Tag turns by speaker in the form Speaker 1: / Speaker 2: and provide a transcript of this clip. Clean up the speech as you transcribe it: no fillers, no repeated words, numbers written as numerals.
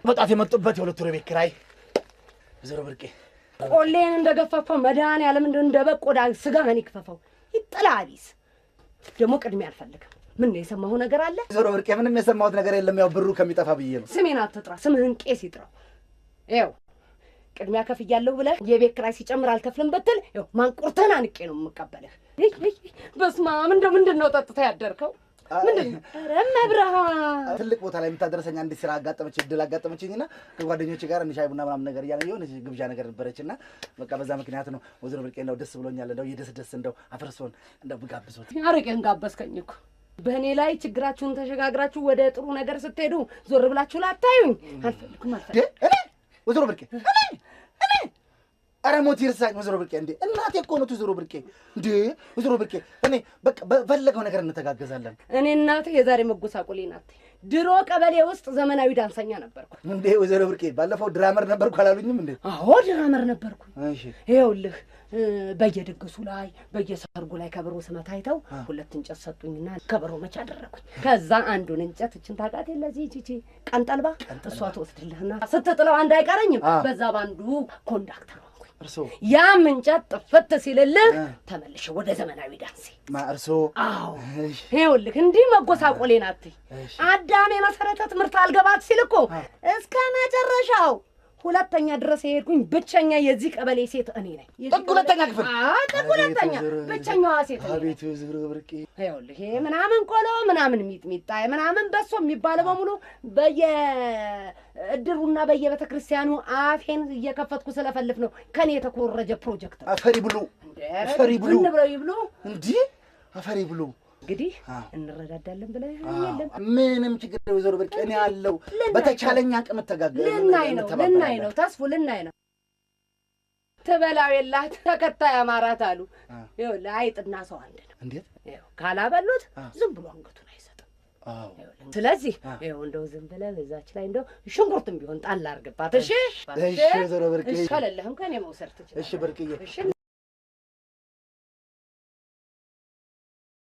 Speaker 1: መጣት የመጡበት የሁለት ወር ቤት ኪራይ ወይዘሮ ብርቄ
Speaker 2: ቆሌን እንደገፋፋው መድኃኒዓለም እንደበቆዳ ስጋ ምን ይክፈፈው ይጥላቢስ ደግሞ ቅድሜ አልፈልግም ምን ነው የሰማው ነገር አለ
Speaker 1: ወይዘሮ ብርቄ ምንም የሰማሁት ነገር የለም ያው ብሩ ከሚጠፋ ብዬ ነው
Speaker 2: ስሜን አትጥራ ስምህን ቄስ ይጥራው ይኸው ቅድሚያ ከፍያለሁ ብለህ የቤት ኪራይ ሲጨምር አልከፍልም ብትል ይኸው ማንቁርተን አንቄ ነው የምቀበልህ በስመ አብ ምንድነው ጠጥተህ ያደርከው ምንድነው ረመብረሃ
Speaker 1: ትልቅ ቦታ ላይ የምታደርሰኝ አንድ ስራ አጋጠመች እድል አጋጠመችኝና ከጓደኞቼ ጋር እንሻይ ቡና ምናምን ነገር እያለ የሆነ ግብዣ ነገር ነበረችና በቃ በዛ ምክንያት ነው ወይዘሮ ብርቄ እንደው ደስ ብሎኛል እንደው የደስ እንደው አፈርሶን እንደው ብጋብዞት
Speaker 2: አረቄን ጋበዝከኝ እኮ በእኔ ላይ ችግራችሁን ተሸጋግራችሁ ወደ ጥሩ ነገር ስትሄዱ ዞር ብላችሁ ላታዩኝ አልፈልግም
Speaker 1: እኔ ወይዘሮ ብርቄ እኔ አረ ሞት ይርሳኝ ወይዘሮ ብርቄ እንዴ እናቴ እኮ ነው ወይዘሮ ብርቄ እንዴ ወይዘሮ ብርቄ እኔ በቃ በፈለገው ነገር እንተጋገዛለን
Speaker 2: እኔ እናቴ የዛሬ መጎሳቆሌ ናት ድሮ ቀበሌ ውስጥ ዘመናዊ ዳንሰኛ ነበርኩ
Speaker 1: እንዴ ወይዘሮ ብርቄ ባለፈው ድራመር ነበርኩ አላሉኝም እንዴ
Speaker 2: አዎ ድራመር ነበርኩ እሺ ይኸውልህ በየድግሱ ላይ በየሰርጉ ላይ ከበሮ ስመታ አይተው ሁለት እንጨት ሰጡኝና ከበሮ መቻ አደረኩኝ ከዛ አንዱን እንጨት እችን ታቃት ለዚህ እቺ ቀንጠልባ እሷ ተወስድልህና ስትጥለው አንድ አይቀረኝም በዛ ባንዱ ኮንዳክተር
Speaker 1: እርሶ
Speaker 2: ያም እንጨት ጥፍት ሲልልህ ተመልሼ ወደ ዘመናዊ ዳንስ
Speaker 1: እርሶ
Speaker 2: አዎ ይኸውልህ እንዲህ መጎሳቆሌ ናት አዳሜ መሰረተ ትምህርት አልገባት ሲል እኮ እስከ መጨረሻው ሁለተኛ ድረስ የሄድኩኝ ብቸኛ የዚህ ቀበሌ ሴት እኔ ነኝ
Speaker 1: ሁለተኛ ክፍል
Speaker 2: ሁለተኛ ብቸኛዋ ሴት
Speaker 1: አቤት ወይዘሮ ብርቄ
Speaker 2: ይኸውልህ ምናምን ቆሎ ምናምን ሚጥሚጣ ምናምን በሶ የሚባለው በሙሉ በየእድሩና በየቤተክርስቲያኑ አፌን እየከፈትኩ ስለፈልፍ ነው ከኔ የተኮረጀ ፕሮጀክት
Speaker 1: አፈሪ ብሉ
Speaker 2: ብለው ይብሉ
Speaker 1: እንዴ አፈሪ ብሉ
Speaker 2: እንግዲህ እንረዳዳለን ብለህ አይደለም
Speaker 1: ምንም ችግር ወይዘሮ ብርቄ እኔ ያለው በተቻለኛ አቅም ተጋግዘን
Speaker 2: ልናይ ነው ተስፉ ልናይ ነው ተበላው የላት ተከታይ አማራት አሉ ይኸውልህ አይጥና ሰው አንድ ነው
Speaker 1: እንዴት
Speaker 2: ይኸው ካላበሉት ዝም ብሎ አንገቱን አይሰጥም ስለዚህ ይኸው እንደው ዝም ብለህ እዛች ላይ እንደው ሽንኩርትም ቢሆን ጣል አድርግባት እሺ
Speaker 1: እሺ ወይዘሮ ብርቄ
Speaker 2: ከሌለህም ከኔ መውሰድ ትችላለህ
Speaker 1: እሺ ብርቄ